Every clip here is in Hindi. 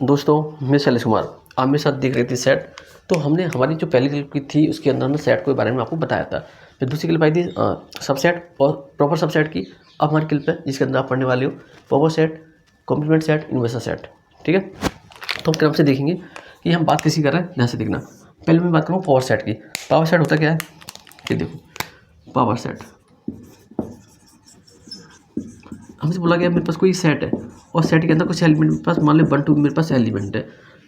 दोस्तों मैं शैलेश कुमार, आप मेरे साथ देख रहे थे सेट। तो हमने हमारी जो पहली क्लिप की थी उसके अंदर हमने सेट के बारे में आपको बताया था। फिर दूसरी क्लिप आई थी सबसेट और प्रॉपर सबसेट की। अब हमारी क्लिप है जिसके अंदर आप पढ़ने वाले हो proper set, complement set, universal set. ठीक है, तो हम क्रम से देखेंगे कि हम बात किसी कर रहे हैं। ध्यान से देखना। पहले मैं बात करूँ पावर सेट की। पावर सेट होता क्या है कि देखो, पावर सेट हमसे बोला गया मेरे पास कोई सेट है और सेट के अंदर कुछ एलिमेंट मेरे पास, मान लो 1 2 मेरे पास एलिमेंट है।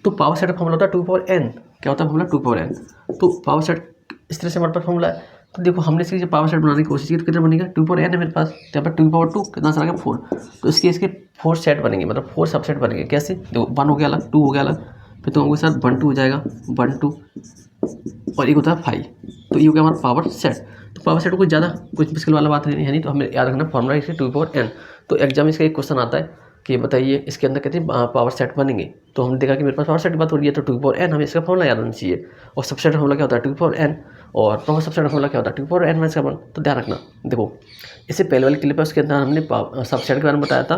तो पावर सेट का फॉर्मूला होता है 2 पावर n। क्या होता है फॉर्मूला? 2 power n। तो पावर सेट इस तरह से हमारे पास फॉर्मूला है। तो देखो हमने इसकी जब पावर सेट बनाने की कोशिश की तो कितना बनेगा? 2 पावर n है मेरे पास, तो यहाँ पर 2 पावर 2 कितना सा गया? 4। तो इसके 4 सेट बनेंगे, मतलब 4 सबसेट बनेंगे। कैसे? देखो 1 हो गया अलग, 2 हो गया अलग, फिर तुम्हारे साथ 1 2 हो जाएगा, 1 2 और एक होता है 5। तो ये हो गया हमारा पावर सेट। तो पावर सेट को कुछ ज़्यादा कुछ मुश्किल वाला बात है नहीं, तो हमें याद रखना फॉर्मूला इसके 2 पावर n। तो एग्जाम में इसका एक क्वेश्चन आता है कि बताइए इसके अंदर कितने पावर सेट बनेंगे। तो हमने देखा कि मेरे पास पावर सेट की बात हो रही है तो 2 पावर n, हमें इसका फॉर्मूला याद होना चाहिए। और सबसेट का फॉर्मूला क्या होता है? 2 पावर n। और प्रॉपर सबसेट का फॉर्मूला क्या होता है? 2 पावर n माइनस का 1। तो ध्यान रखना। देखो इससे पहले वाली क्लिप है उसके अंदर हमने सबसेट के बारे में बताया था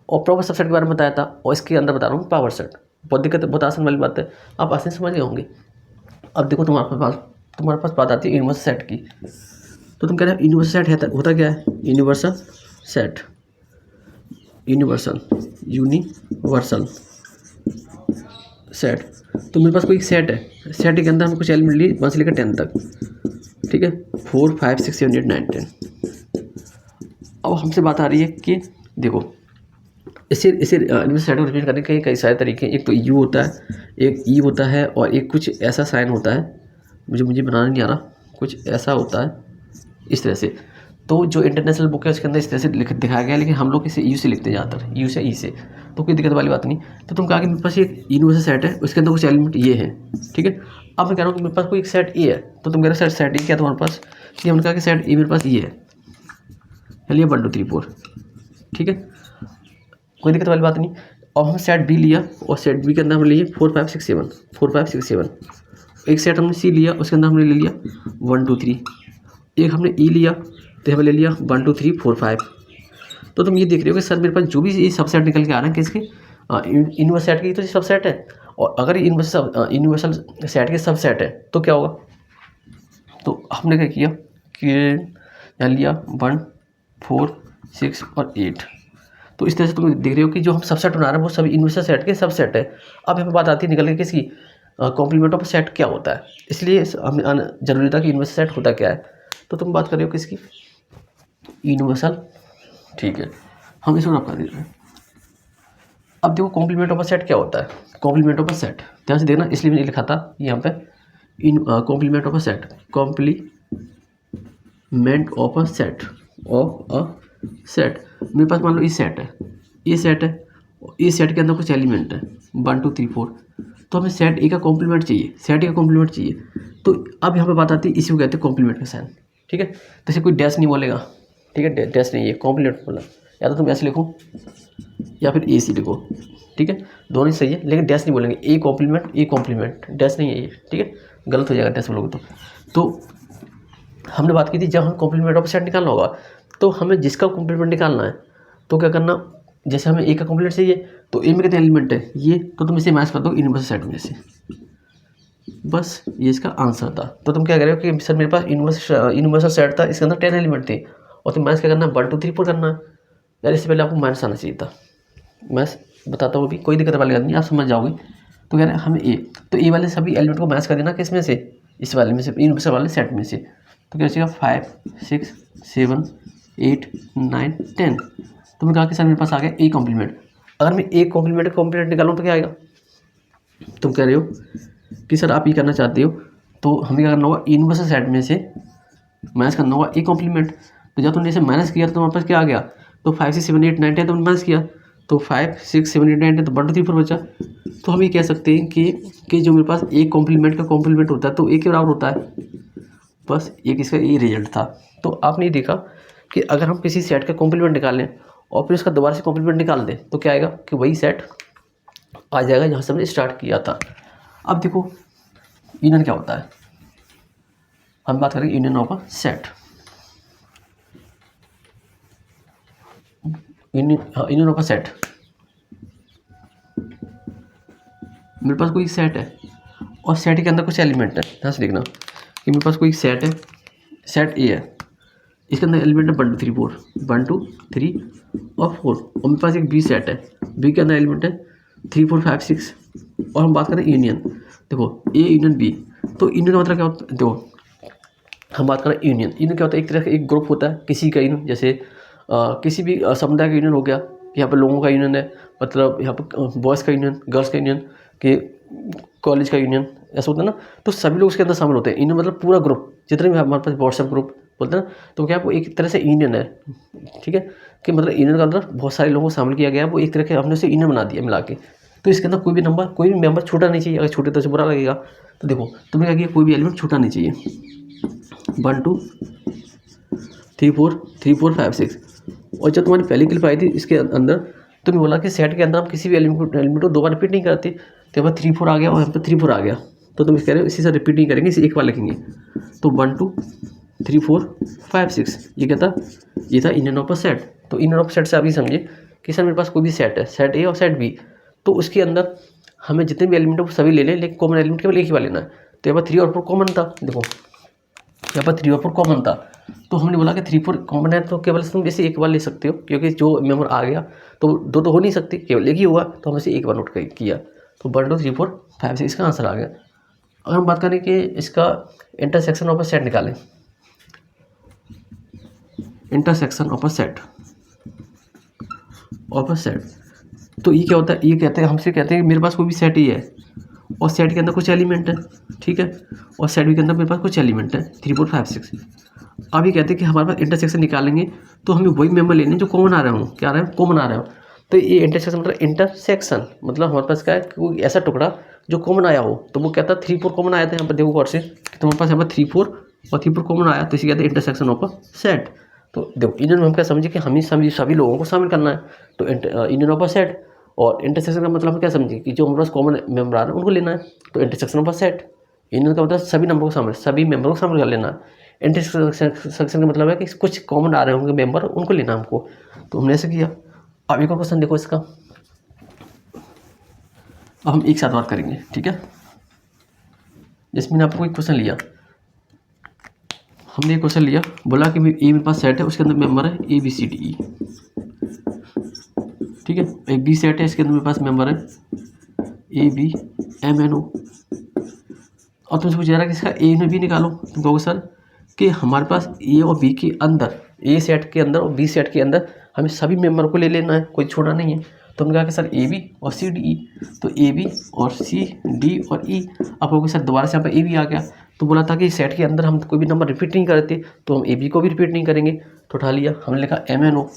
और प्रॉपर सबसेट के बारे में बताया था, और इसके अंदर बता रहा हूँ पावर सेट। बहुत दिक्कत, बहुत आसान वाली बात है, आप आसानी समझ गए होंगे। अब देखो तुम्हारे पास बात आती है यूनिवर्सल सेट की। तो तुम कह रहे हो यूनिवर्सल सेट है, होता क्या है? Universal set, universal set. तो मेरे पास कोई सेट है, सेट के अंदर हम कुछ एलिमेंट लिए 1 से लेकर 10 तक। ठीक है, 4 5 6 7 8 9 10। अब हमसे बात आ रही है कि देखो इसे यूनिवर्सल सेट को रिप्रेजेंट करने के कई सारे तरीके हैं। एक तो यू होता है, एक ई होता है, और एक कुछ ऐसा साइन होता है, मुझे बनाना नहीं आ रहा, कुछ ऐसा होता है इस तरह से। तो जो इंटरनेशनल बुक है उसके अंदर इस तरह से दिखाया गया है, लेकिन हम लोग इसे यू से लिखते हैं ज़्यादातर, यू से ई से। तो कोई दिक्कत वाली बात नहीं। तो तुम कहा कि मेरे पास एक यूनिवर्सल सेट है, उसके अंदर कुछ एलिमेंट ये है। ठीक है, अब मैं कह रहा हूँ कि मेरे पास कोई एक सेट ए है, तो तुम कह रहे हो सेट ए क्या तुम्हारे पास? कि हमने कहा कि सेट ए मेरे पास ये है, चलिए 1 2 3 4। ठीक है, कोई दिक्कत वाली बात नहीं। अब हम सेट बी लिया और सेट बी के अंदर हमने लिए 4 5 6 7, 4 5 6 7। एक सेट हमने सी लिया, उसके अंदर हमने ले लिया 1 2 3। एक हमने ई लिया तो हमने ले लिया 1 2 3 4 5। तो तुम ये देख रहे हो कि सर मेरे पास जो भी ये सबसेट निकल के आ रहा है किसके? यूनिवर्सल सेट की, तो ये सबसेट है। और अगर यूनिवर्सल सेट के सबसेट है तो क्या होगा? तो हमने क्या किया कि यहाँ लिया 1 4 6 और 8। तो इस तरह से तुम देख रहे हो कि जो हम सबसेट बना रहे हैं वो सभी यूनिवर्सल सेट के सबसेट है। अब हमें बात आती है निकल के किसकी? कॉम्प्लीमेंट ऑफ सेट क्या होता है। इसलिए हमें जरूरी था कि यूनिवर्सल सेट होता क्या है। तो तुम बात कर रहे हो किसकी? यूनिवर्सल। ठीक है, हम इसको रब कर दे रहे हैं। अब देखो कॉम्प्लीमेंट ऑफ सेट क्या होता है। कॉम्प्लीमेंट ऑफ सेट ध्यान से देखना, इसलिए मैंने लिखा था यहाँ पे complement of set, complement of a set, of a set. मेरे पास मान लो ये सेट है, ये सेट है, ये सेट के अंदर कुछ एलिमेंट है 1 2 3 4। तो हमें सेट ए का कॉम्प्लीमेंट चाहिए, सेट ए का कॉम्प्लीमेंट चाहिए। तो अब यहाँ पे बात आती है, इसी को कहते हैं कॉम्प्लीमेंट का साइन। ठीक है, तो इसे कोई डैश नहीं बोलेगा। ठीक है, डैश नहीं है, कॉम्प्लीमेंट बोला। या तो तुम ऐसे लिखो या फिर ए सी लिखो। ठीक है, दोनों ही सही है, लेकिन डैश नहीं बोलेंगे। ए कॉम्प्लीमेंट, डैश नहीं है ये। ठीक है, गलत हो जाएगा डैश बोलोगे तो हमने बात की थी जब हम कॉम्प्लीमेंट ऑफ सेट निकालना होगा तो हमें जिसका कॉम्प्लीमेंट निकालना है तो क्या करना? जैसे हमें ए का कॉम्प्लीमेंट चाहिए तो ए में कितने एलिमेंट है? ये। तो तुम इसे मैच कर दो यूनिवर्सल सेट में से, बस ये इसका आंसर था। तो तुम क्या कह रहे हो कि सर मेरे पास यूनिवर्सल सेट था, इसके अंदर 10 एलिमेंट थे, और तुम मैच क्या करना? 1 2 3 4 करना है। यार इससे पहले आपको माइनस आना चाहिए था। मैं बताता हूँ अभी, कोई दिक्कत वाली बात नहीं, आप समझ जाओगे। तो कह रहे हैं हमें ए, तो ए वाले सभी एलिमेंट को मैच कर देना किस में से? इस वाले में से, यूनिवर्सल वाले सेट में से। तो क्या बचेगा? 5 6 7 8 9 10। तो मैं कहा कि सर मेरे पास आ गया ए कॉम्प्लीमेंट। अगर मैं ए कॉम्प्लीमेंट निकालूँ तो क्या आएगा? तुम कह रहे हो कि सर आप ये करना चाहते हो, तो हमें क्या करना होगा? यूनिवर्सल सेट में से माइनस करना होगा ए कॉम्प्लीमेंट। तो जब तुमने इसे माइनस किया तो तुम्हारे पास क्या आ गया? तो 5 6 7 8 9 10 तुमने माइनस किया, तो 5 6 7 8 9 10 तो 1 2 3 4 बचा। तो हम ये कह सकते हैं कि जो मेरे पास ए कॉम्प्लीमेंट का कॉम्प्लीमेंट होता है तो ए के बराबर होता है। बस एक इसका ये रिजल्ट था। तो आपने देखा कि अगर हम किसी सेट का कॉम्प्लीमेंट निकालें और फिर उसका दोबारा से कॉम्प्लीमेंट निकाल दें तो क्या आएगा? कि वही सेट आ जाएगा जहाँ से हमने स्टार्ट किया था। अब देखो यूनियन क्या होता है, हम बात करेंगे union of a set. Union of a set, मेरे पास कोई सेट है और सेट के अंदर कुछ एलिमेंट है, ध्यान से देखना कि मेरे पास कोई सेट है, सेट ए है, इसके अंदर एलिमेंट है 1 2 3 4, 1 2 3 और 4, और मेरे पास एक बी सेट है, बी के अंदर एलिमेंट है 3 4 5 6, और हम बात करें यूनियन, देखो ए यूनियन बी, तो यूनियन का मतलब क्या होता है, देखो हम बात करें यूनियन, यूनियन क्या होता है, एक तरह का एक ग्रुप होता है किसी का यूनियन, जैसे किसी भी समुदाय का यूनियन हो गया, यहाँ पर लोगों का यूनियन है, मतलब यहाँ पर बॉयज़ का यूनियन, गर्ल्स का यूनियन, कि कॉलेज का यूनियन, ऐसा होता है ना, तो सभी लोग उसके अंदर शामिल होते हैं। यूनियन मतलब पूरा ग्रुप, जितने भी हमारे पास व्हाट्सएप ग्रुप बोलते हैं ना, तो क्या वो एक तरह से यूनियन है, ठीक है, कि मतलब यूनियन के अंदर बहुत सारे लोगों को शामिल किया गया है, वो एक तरह के हमने उसे यूनियन बना दिया मिला के। तो इसके अंदर कोई भी नंबर, कोई भी मेंबर छूटा नहीं चाहिए, अगर छूटे तो उसे बुरा लगेगा। तो देखो तुमने क्या किया, कोई भी एलिमेंट छूटा नहीं चाहिए, 1 2 3 4 5 6, और जब तुम्हारी पहली क्लिप आई थी इसके अंदर, तो मैं बोला कि सेट के अंदर हम किसी भी एलिमेंट को 2 बार रिपीट नहीं करते, तो यहाँ पर 3 4 आ गया और यहाँ पर 3 4 आ गया, तो तुम इस कह रहे हो इसी से रिपीट नहीं करेंगे, इसे एक बार लिखेंगे। तो 1 2 3 4 5 6, ये क्या था, ये था यूनियन ऑफ अ सेट। तो यूनियन ऑफ सेट से आप ये समझिए कि सर मेरे पास कोई भी सेट है, सेट ए और सेट बी, तो उसके अंदर हमें जितने भी एलिमेंट है वो सभी ले लें, लेकिन कॉमन एलिमेंट केवल एक ही बार लेना है। तो यहाँ पर 3 और 4 कॉमन था, देखो यहाँ पर 3 और 4 कॉमन था, तो हमने बोला कि 3 4 कॉमन है, तो केवल तुम इसे एक बार ले सकते हो, क्योंकि जो मेंबर आ गया तो दो तो हो नहीं सकती, केवल एक ही हुआ, तो हम इसे एक बार नोट किया। तो 1 2 3 4 5 6 इसका आंसर आ गया। अगर हम बात करें कि इसका इंटरसेक्शन ऑफ अ सेट निकालें, इंटरसेक्शन ऑफ अ सेट तो ये क्या होता है, ये कहते हैं, हमसे कहते हैं कि मेरे पास कोई भी सेट ही है और सेट के अंदर कुछ एलिमेंट है, ठीक है, और सेट बी के अंदर मेरे पास कुछ एलिमेंट है 3 4 5 6। अब ये कहते हैं कि हमारे पास इंटरसेक्शन निकालेंगे, तो हमें वही मेंबर लेने जो कॉमन आ रहे हो, क्या आ रहे हैं, कॉमन आ रहे हो। तो ये इंटरसेक्शन मतलब इंटरसेक्शन मतलब हमारे पास क्या है, कोई ऐसा टुकड़ा जो कॉमन आया हो, तो वो कहता है 3 4 कॉमन आया था, यहाँ पर देखो गौर से, तो हमारे पास यहाँ पर 3 4 और 3 4 कॉमन आया, तो इसे कहते हैं इंटरसेक्शन ऑफ अ सेट। तो देखो यूनियन में हम क्या समझे कि हमें सभी लोगों को शामिल करना है, तो यूनियन ऑफ अ सेट, और इंटरसेक्शन का मतलब हम क्या समझे कि जो हमारे पास कॉमन मेंबर आ रहे हैं उनको लेना है, तो intersection of a set. Union का मतलब सभी नंबरों को शामिल, सभी मेंबरों को शामिल कर लेना है। इंटरसेक्शन का मतलब है कि कुछ कॉमन आ रहे होंगे मेंबर, उनको लेना हमको, तो हमने ऐसे किया। अब एक और क्वेश्चन देखो इसका, अब हम एक साथ बात करेंगे, ठीक है। जिसमें आपको एक क्वेश्चन लिया, हमने एक क्वेश्चन लिया, बोला कि ए मेरे पास सेट है, उसके अंदर मेंबर है A B C D E, ठीक है। एक बी सेट है, इसके अंदर मेरे पास मेंबर है A B M N O, और तुमसे पूछ रहा है कि इसका ए में बी निकालो, तुम कहोगे सर कि हमारे पास ए और बी के अंदर, ए सेट के अंदर और बी सेट के अंदर हमें सभी मेंबर को ले लेना है, कोई छोड़ा नहीं है। तो हमने कहा कि सर ए बी और सी डी ई, तो ए बी और सी डी और ई। अब कहोगे सर दोबारा से यहाँ पर ए बी आ गया, तो बोला था कि सेट के अंदर हम कोई भी नंबर रिपीट नहीं करते, तो हम ए बी को भी रिपीट नहीं करेंगे, तो उठा लिया, हमने लिखा एम एन ओ।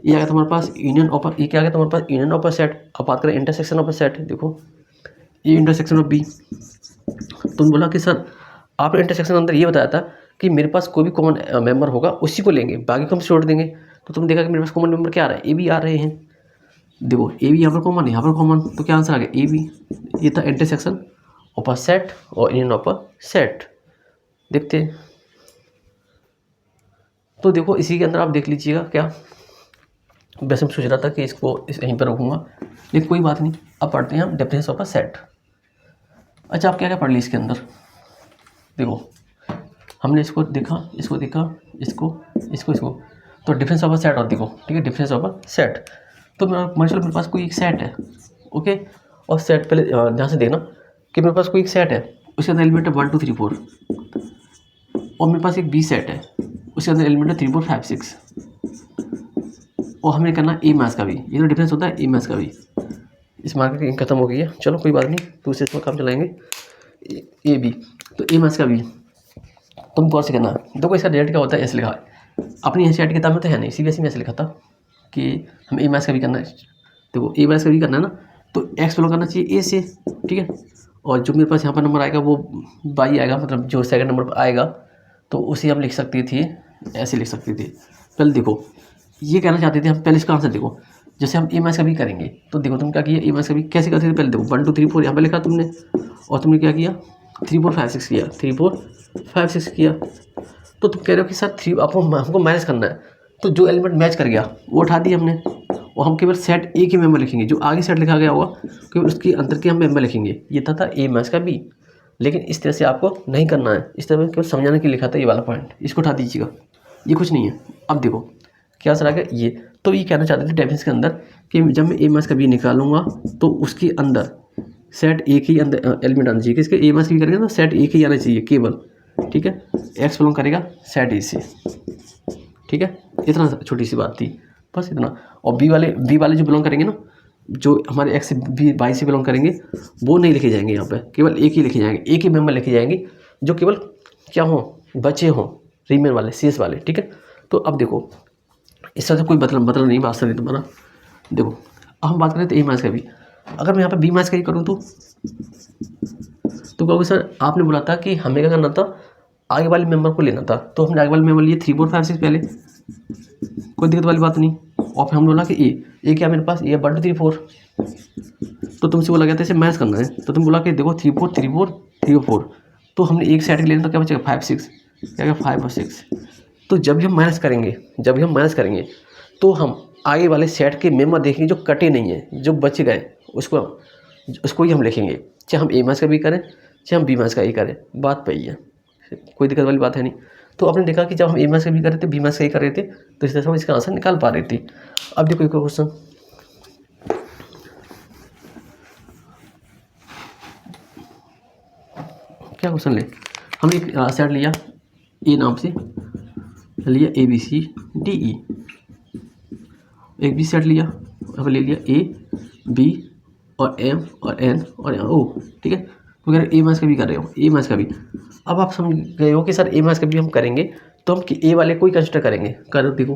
ये आ गया तुम्हारे पास यूनियन ऑफ, ये क्या आ गया तुम्हारे पास, यूनियन ऑफ अ सेट। अब बात करें इंटरसेक्शन ऑफ अ सेट, देखो ये इंटरसेक्शन ऑफ बी। तुम बोला कि सर आपने इंटरसेक्शन के अंदर ये बताया था कि मेरे पास कोई भी कॉमन मेंबर होगा उसी को लेंगे, बाकी को हम छोड़ देंगे। तो तुम देखा कि मेरे पास कॉमन मेंबर क्या आ रहा है, ए बी आ रहे हैं, देखो ए बी यहाँ पर कॉमन, यहाँ पर कॉमन, तो क्या आंसर आ गया ए बी। ये था इंटरसेक्शन ऑफ अ सेट और यूनियन ऑफ अ सेट। देखते हैं, तो देखो इसी के अंदर आप देख लीजिएगा क्या, वैसे मैं सोच रहा था कि इसको यहीं पर रखूँगा, लेकिन कोई बात नहीं। अब पढ़ते हैं हम डेफिनेशन ऑफ अ सेट। अच्छा आप क्या क्या पढ़ ली इसके अंदर, देखो हमने इसको देखा, इसको देखा, इसको इसको इसको, तो डिफरेंस ऑफ अ सेट और देखो, ठीक है, डिफरेंस ऑफ अ सेट। तो मेरे पास कोई एक सेट है, ओके, और सेट पहले ध्यान से देखना कि मेरे पास कोई एक सेट है, उसके अंदर एलिमेंट है 1 2 3 4, और मेरे पास एक बी सेट है, उसके अंदर एलिमेंट है 3 4 5 6, और हमें करना ए मैथ्स का भी, ये तो डिफरेंस होता है ए मैथ्स का भी। इस मार्केट खत्म हो गई है, चलो कोई बात नहीं, दूसरे इसमें काम चलाएंगे। ए बी, तो ए मैथ्स का भी तुम गौर से करना, देखो इसका रिजल्ट क्या होता है, ऐसे लिखा है, अपनी एनसीईआरटी किताब में तो है नहीं, सीबीएसई में ऐसे लिखा था कि हमें ए मैथ्स का भी करना है। देखो ए मैथ्स का भी करना है ना, तो एक्स फॉलो करना चाहिए ए से, ठीक है, और जो मेरे पास यहाँ पर नंबर आएगा वो बाई आएगा, मतलब जो सेकंड नंबर पर आएगा तो उसे हम लिख सकते थे, ऐसे लिख सकते थे। पहले देखो ये कहना चाहते थे हम, पहले इसका आंसर देखो, जैसे हम ए मैथ्स का भी करेंगे, तो देखो तुम क्या किया, ए मैथ्स का भी कैसे करते थे, पहले देखो 1 2 3 4 यहाँ पर लिखा तुमने, और तुमने क्या किया 3 4 5 6 किया, 3 4 5 6 किया। तो तुम कह रहे हो कि सर 3 आपको हमको माइनस करना है, तो जो एलिमेंट मैच कर गया वो उठा दिया हमने, और हम केवल सेट ए के मेंबर लिखेंगे, जो आगे सेट लिखा गया होगा केवल उसके अंदर के हम मेंबर लिखेंगे। ये था ए मैच का बी, लेकिन इस तरह से आपको नहीं करना है, इस तरह में केवल समझाने के लिए लिखा था ये वाला पॉइंट, इसको उठा दीजिएगा, ये कुछ नहीं है। अब देखो क्या सर आ गया ये, तो ये कहना चाहते थे डेफिनेशन के अंदर कि जब मैं ए मैच का बी निकालूंगा तो उसके अंदर सेट ए के अंदर एलिमेंट आना चाहिए, किसके ए मैच बी करेंगे तो सेट ए के आना चाहिए केवल, ठीक है। एक्स बिलोंग करेगा सेट ए से, ठीक है, इतना छोटी सी बात थी, बस इतना। और बी वाले जो बिलोंग करेंगे ना, जो हमारे एक्स से बी वाई से बिलोंग करेंगे वो नहीं लिखे जाएंगे, यहाँ पे केवल एक ही लिखे जाएंगे, एक ही मेंबर लिखे जाएंगे जो केवल क्या हो, बचे हों, रीमेन वाले, सीएस वाले, ठीक है। तो अब देखो इससे तो कोई मतलब नहीं, वास्तव नहीं तुम्हारा। देखो अब हम बात करें तो ए मैच का भी, अगर मैं यहाँ पे बी मैच का ही करूँ तो कहोगे सर आपने बोला था कि हमें क्या करना था, आगे वाले मेंबर को लेना था, तो हमने आगे वाले मेंबर लिए 3 4 5 6 पहले, कोई दिक्कत वाली बात नहीं। और फिर हम बोला कि ए क्या मेरे पास, ए 1 2 3 4, तो तुमसे बोला गया था इसे मैच करना है, तो तुम बोला कि देखो 3 4 3 4 3 4, तो हमने एक साइड के लेना तो क्या बचेगा 5 6, क्या 5 और 6। तो जब भी हम माइनस करेंगे तो हम आगे वाले सेट के मेंबर देखेंगे जो कटे नहीं हैं, जो बच गए, उसको ही हम लिखेंगे, चाहे हम ए मैच का भी करें चाहे हम बी मैच का ही करें, बात पे ही है, कोई दिक्कत वाली बात है नहीं। तो आपने देखा कि जब हम ए मैच का भी कर रहे थे बी मैच का ही कर रहे थे, तो इस तरह से हम इसका आंसर निकाल पा रहे थे। अब देखो एक क्वेश्चन, क्या क्वेश्चन ले, हम एक सेट लिया ए नाम से, लिया A B C D E, एक भी सेट लिया, अब ले लिया ए बी और एम और एन और ओ, ठीक है। तो कह रहे ए मैच का भी कर रहे हो, ए मैच का भी। अब आप समझ गए हो कि सर ए मैच का भी हम करेंगे तो हम ए वाले को ही कंसिडर करेंगे। करो देखो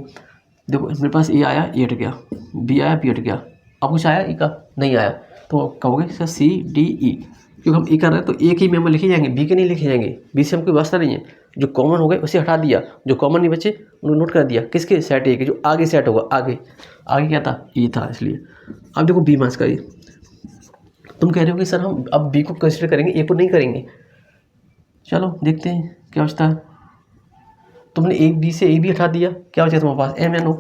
मेरे पास ए आया, ए हट गया, बी आया, बी हट गया, अब कुछ आया ए का नहीं आया, तो कहोगे सर सी डी ई, क्योंकि हम ए कर रहे हैं तो ए के मेंबर लिखे जाएंगे, बी के नहीं लिखे जाएंगे, बी से हम कोई वास्ता नहीं है। जो कॉमन हो गए उसे हटा दिया, जो कॉमन नहीं बचे उन्हें नोट कर दिया, किसके सेट ए के, जो आगे सेट होगा, आगे क्या था ए था, इसलिए। अब देखो बी मैच का ये, तुम कह रहे हो कि सर हम अब बी को कंसिडर करेंगे, ए को नहीं करेंगे, चलो देखते हैं क्या बचता है। तुमने ए बी से ए भी हटा दिया, क्या बचा तुम्हारे पास एम एन ओ,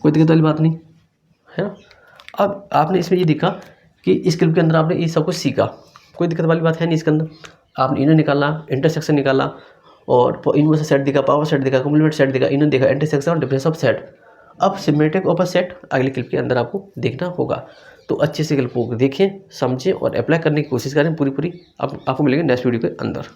कोई दिक्कत वाली बात नहीं है ना। अब आपने इसमें ये देखा कि इस क्लिप के अंदर आपने ये सब कुछ सीखा, कोई दिक्कत वाली बात है नहीं। इसके अंदर आपने इन्हें निकाला, इंटरसेक्शन निकाला, और इनवर्स सेट दिखा, पावर सेट दिखा, कॉम्प्लीमेंट सेट दिखा, इन्हें देखा, इंटरसेक्शन और डिफरेंस ऑफ सेट। अब सिमेट्रिक ऑफ सेट अगले क्लिप के अंदर आपको देखना होगा, तो अच्छे से क्लिप को देखें, समझें और अप्लाई करने की कोशिश करें पूरी। आपको मिलेंगे नेक्स्ट वीडियो के अंदर।